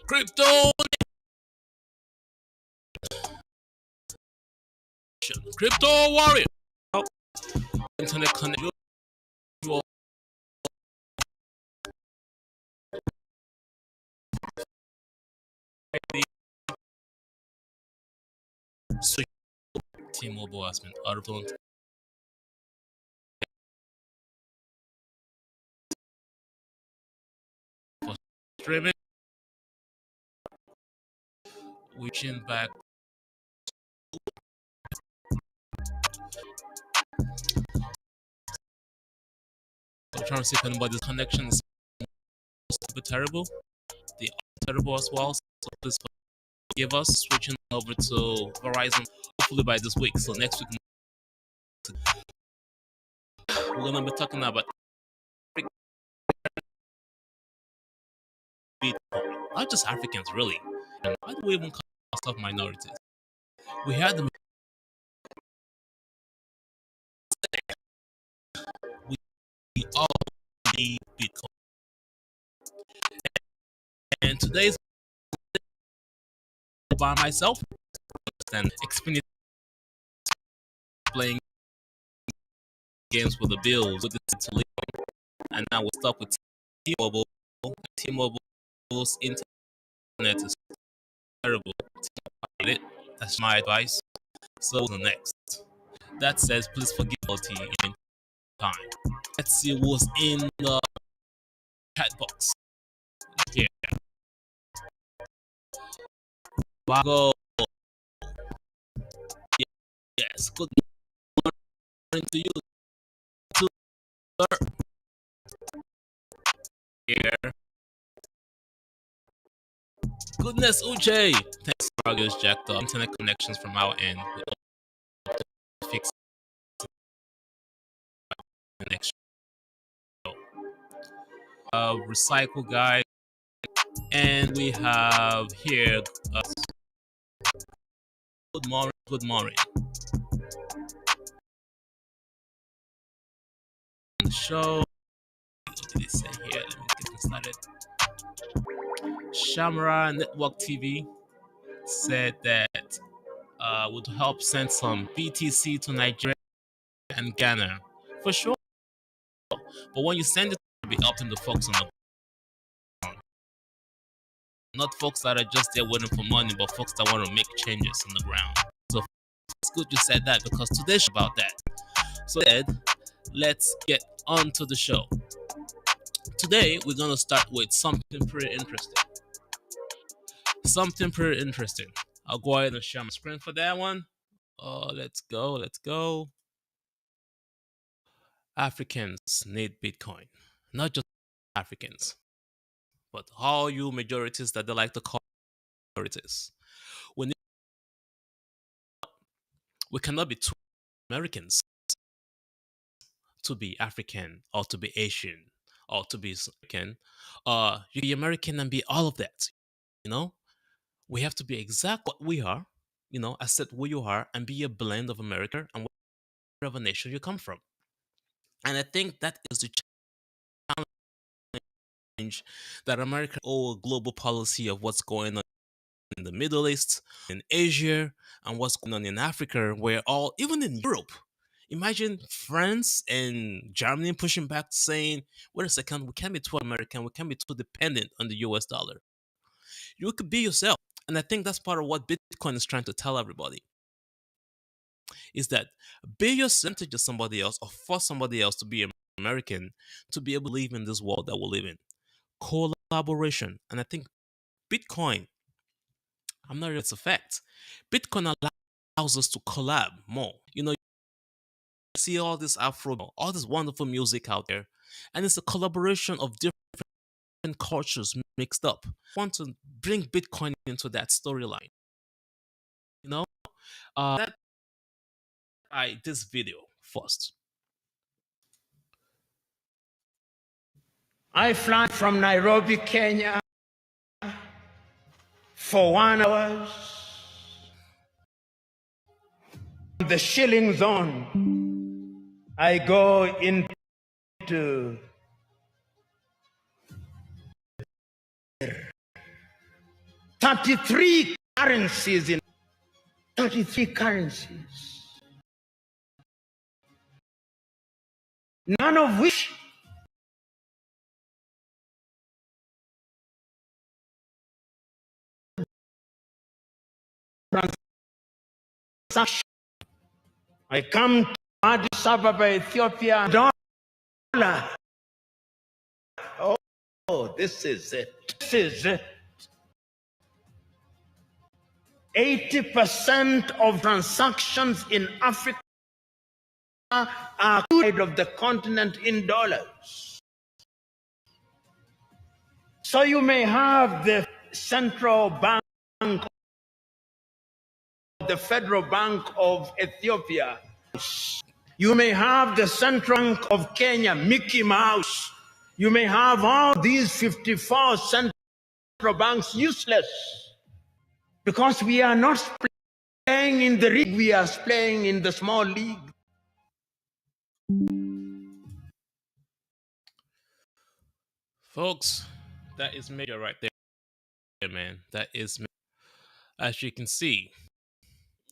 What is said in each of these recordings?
Crypto Crypto Warrior. Internet connection. T-Mobile has been audible for streaming, reaching back. I'm trying to see if anybody's connection is a bit terrible. They are terrible as well. So please forgive us. Switching over to Verizon hopefully by this week. So next week we're gonna be talking about Bitcoin. Not just Africans really. And why do we even call ourselves minorities? We had the we all need Bitcoin. And today's by myself and experiencing playing games with the bills with the and now we're stuck with T-Mobile. T-Mobile's internet is terrible. That's my advice. So the next. That says please forgive me in time. Let's see what's in the chat box. Here. Vago. Yes. Good morning to you too, sir. Here. Goodness, Uche. Thanks for argues jacked up. Internet connections from our end. We fix the next show. Recycle guy. And we have here. Good morning. Good morning. The show. What did it say here? Let me get this started. Shamra Network TV said that would help send some BTC to Nigeria and Ghana for sure. But when you send it, it'll be helping the folks on the ground, not folks that are just there waiting for money, but folks that want to make changes on the ground. So it's good you said that because today's about that. So Ed, let's get on to the show. Today we're gonna start with something pretty interesting. I'll go ahead and share my screen for that one. Let's go. Africans need Bitcoin. Not just Africans, but all you majorities that they like to call minorities. We cannot be two Americans to be African or to be Asian or to be American. You be American and be all of that. You know, we have to be exact what we are. Accept who you are and be a blend of America and whatever nation you come from. And I think that is the challenge that America owe a global policy of what's going on in the Middle East, in Asia, and what's going on in Africa, where even in Europe, imagine France and Germany pushing back, saying, wait a second, we can't be too American, we can't be too dependent on the US dollar. You could be yourself. And I think that's part of what Bitcoin is trying to tell everybody. Is that be yourself to somebody else or force somebody else to be American to be able to live in this world that we live in. Collaboration. And I think Bitcoin, I'm not sure it's a fact. Bitcoin allows us to collab more. You see all this Afro, all this wonderful music out there, and it's a collaboration of different cultures mixed up. I want to bring Bitcoin into that storyline. That this video first. I fly from Nairobi, Kenya for 1 hour. The shilling zone, I go into 33 currencies in 33 currencies, none of which transaction. I come to Addis Ababa, Ethiopia, dollar. Oh, this is it. This is it. 80% of transactions in Africa are outside of the continent in dollars. So you may have the central bank, the Federal Bank of Ethiopia. You may have the Central Bank of Kenya, Mickey Mouse. You may have all these 54 central banks useless because we are not playing in the league, we are playing in the small league. Folks, that is major right there, man. That is, as you can see,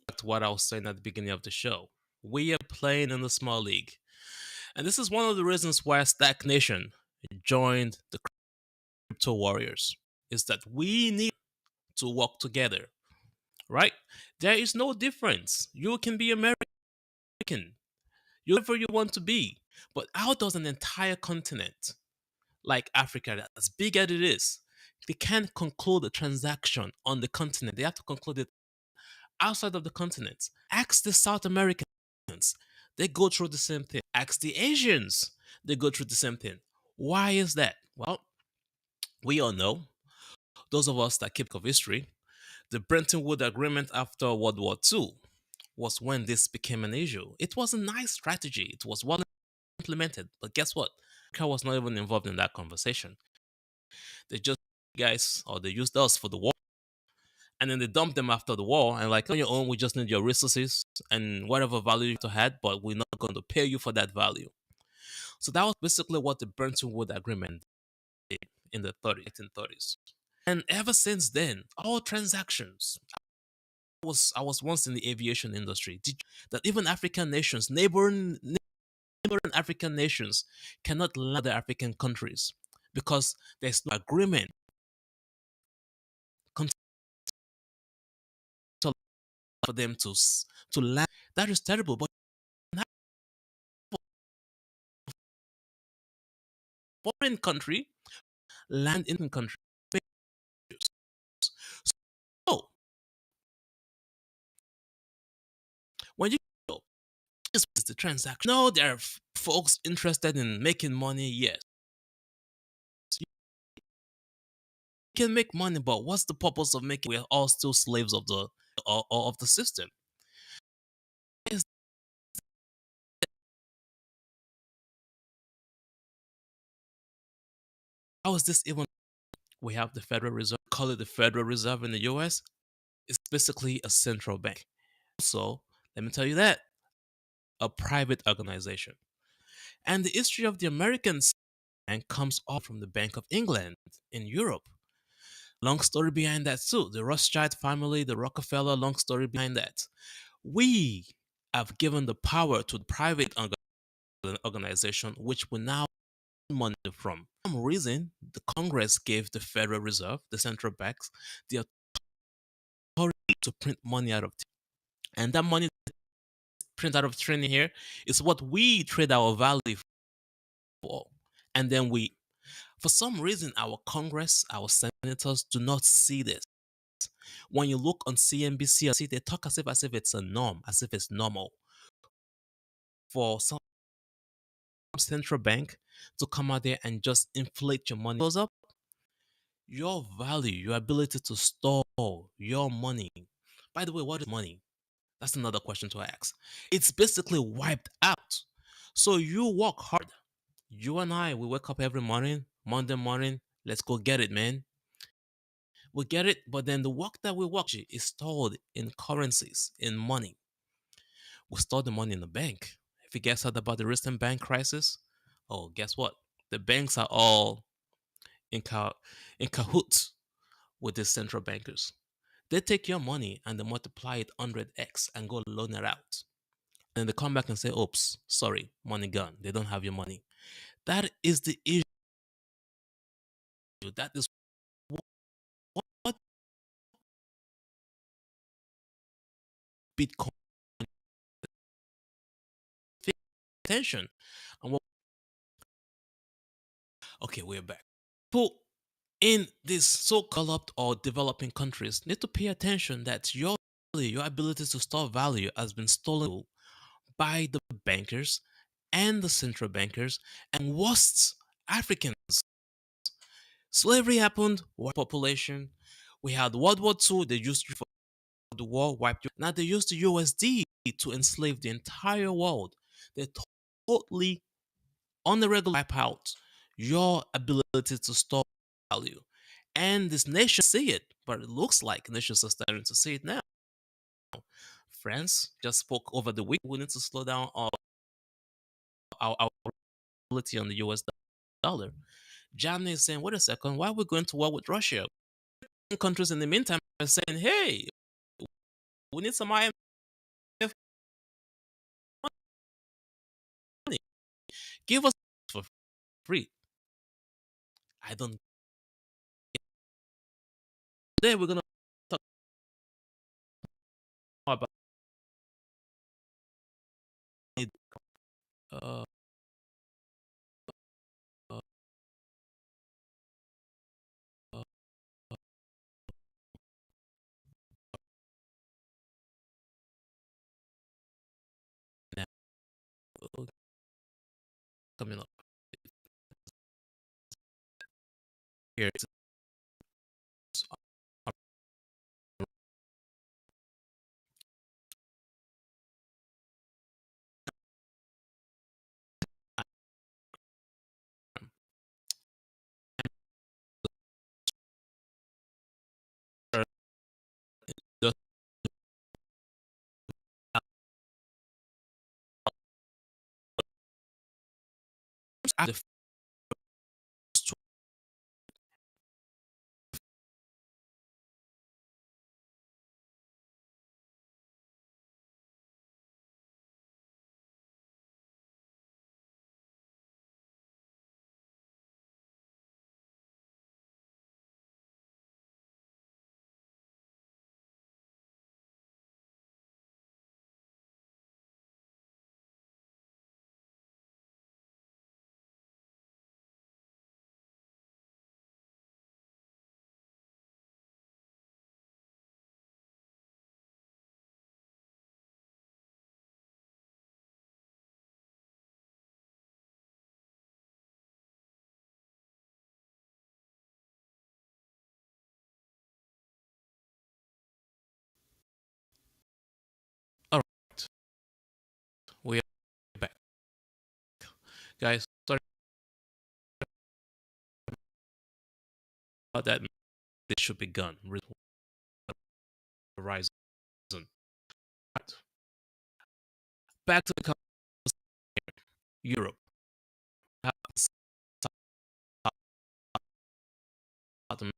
that's what I was saying at the beginning of the show. We are playing in the small league. And this is one of the reasons why Stack Nation joined the Crypto Warriors, is that we need to work together, right? There is no difference. You can be American, whoever you want to be. But how does an entire continent like Africa, as big as it is, they can't conclude a transaction on the continent? They have to conclude it outside of the continent. Ask the South Americans. They go through the same thing. Ask the Asians. They go through the same thing. Why is that? Well, we all know, those of us that keep of history, the Bretton Woods Agreement after World War II was when this became an issue. It was a nice strategy. It was well implemented. But guess what? America was not even involved in that conversation. They just guys, or they used us for the war, and then they dumped them after the war and like, on your own, we just need your resources and whatever value you had, but we're not going to pay you for that value. So that was basically what the Bretton Woods Agreement did in the 1830s. And ever since then, all transactions. I was once in the aviation industry. That even African nations, neighboring African nations, cannot land the African countries because there's no agreement for them to land. That is terrible. But foreign country land in country. So when you go, this is the transaction. No, there are folks interested in making money. Yes, you can make money, but what's the purpose of making? We're all still slaves of the system. How is this even? We have the Federal Reserve, call it the Federal Reserve in the US. It's basically a central bank. Also, let me tell you that, a private organization. And the history of the American bank comes off from the Bank of England in Europe. Long story behind that too. The Rothschild family, the Rockefeller, long story behind that. We have given the power to the private organization, which we now money from. For some reason, the Congress gave the Federal Reserve, the central banks, the authority to print money out of and that money print out of training here is what we trade our value for. And then for some reason, our Congress, our senators do not see this. When you look on CNBC, they talk as if it's a norm, as if it's normal for some central bank to come out there and just inflate your money goes up. Your value, your ability to store your money. By the way, what is money? That's another question to ask. It's basically wiped out. So you work hard. You and I, we wake up every morning, Monday morning, let's go get it, man. We get it, but then the work that we work is stored in currencies, in money. We store the money in the bank. If you guys heard about the recent bank crisis, oh, guess what? The banks are all in cahoots with these central bankers. They take your money and they multiply it 100x and go loan it out. And they come back and say, oops, sorry, money gone. They don't have your money. That is the issue. That is what Bitcoin attention. And what, okay, we're back. People in these so-called or developing countries need to pay attention that your ability to store value has been stolen by the bankers and the central bankers and worst Africans. Slavery happened, white population. We had World War II, they used for the war, wiped you. Now they used the USD to enslave the entire world. They totally, on the regular, wipe out your ability to store value. And this nation see it, but it looks like nations are starting to see it now. France just spoke over the week. We need to slow down our ability on the US dollar. Germany is saying, wait a second, why are we going to war with Russia? Countries in the meantime are saying, hey, we need some IMF money. Give us for free. I don't. Today we're gonna talk more about it. Uh, uh, uh, now, coming up here. The first all right, we are back, guys. Sorry about that. This should be gone. Horizon. Right. Back to the Europe. South America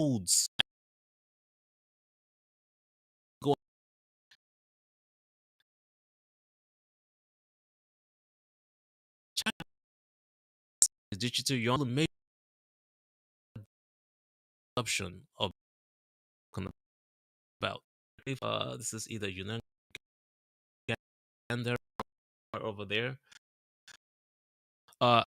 foods go China is digital. You only make option of about. If this is either Uganda or over there, uh,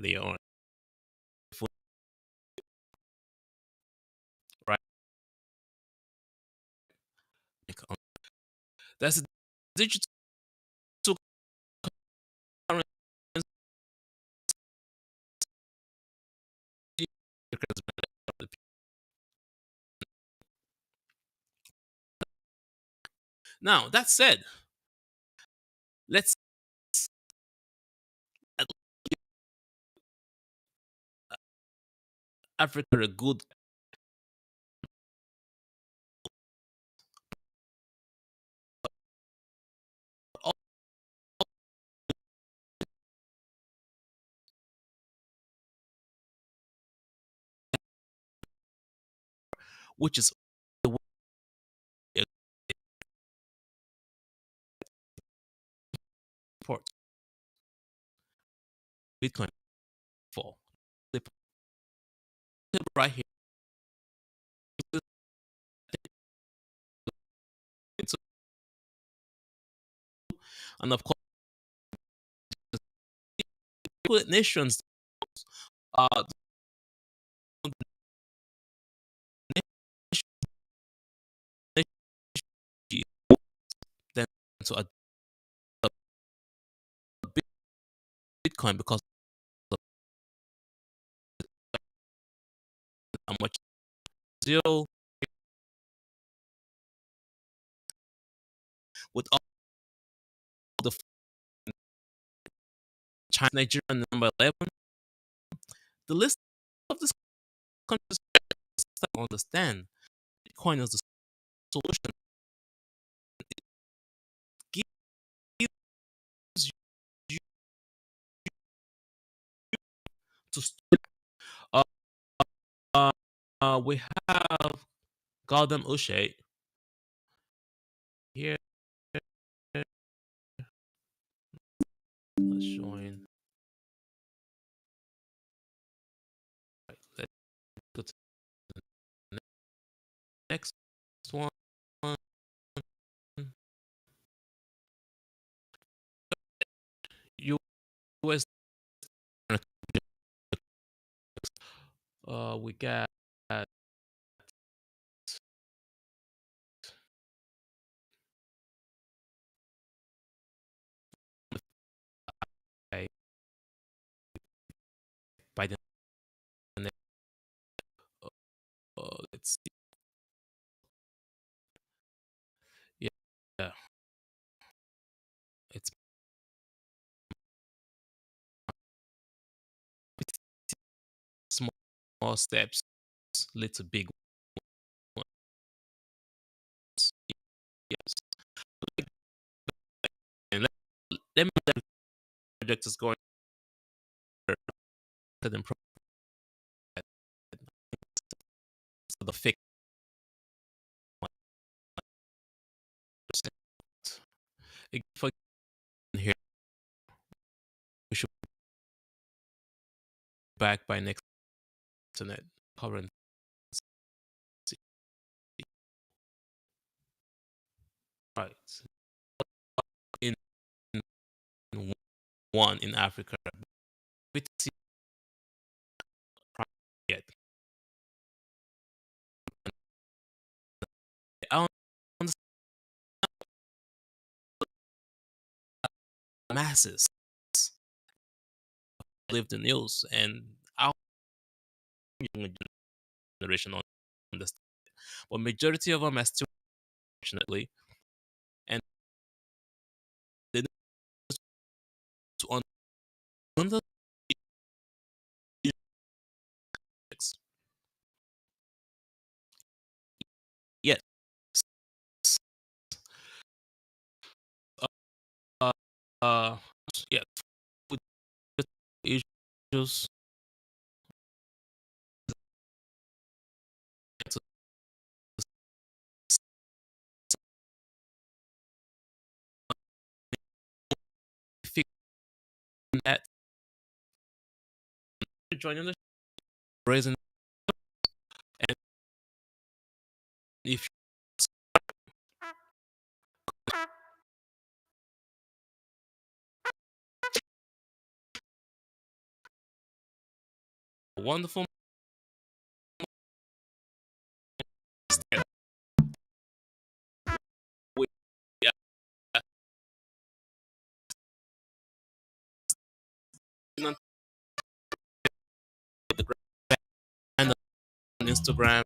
they are right. That's a digital currency. Now that said, let's Africa a good, which is the way export Bitcoin for. They put it right here. And of course, nations uh then to adopt Bitcoin because of how much zero with all the China, Nigeria, number 11. The list of this countries to understand Bitcoin is the solution. It gives you to uh, we have Gautam Uche here showing. Let's go to the next one. US we got by the let's see. Yeah, yeah, it's small, small steps lead to big ones. Yes. And let me that project is going to improve the fix for here. We should be back by next internet current right in one in Africa. BTC yet. I don't understand masses live the news and our young generation don't understand. But majority of them are still fortunately and they need to understand yes. Uh, uh, yeah, with issues to fix that joining the raising and if wonderful with the and on Instagram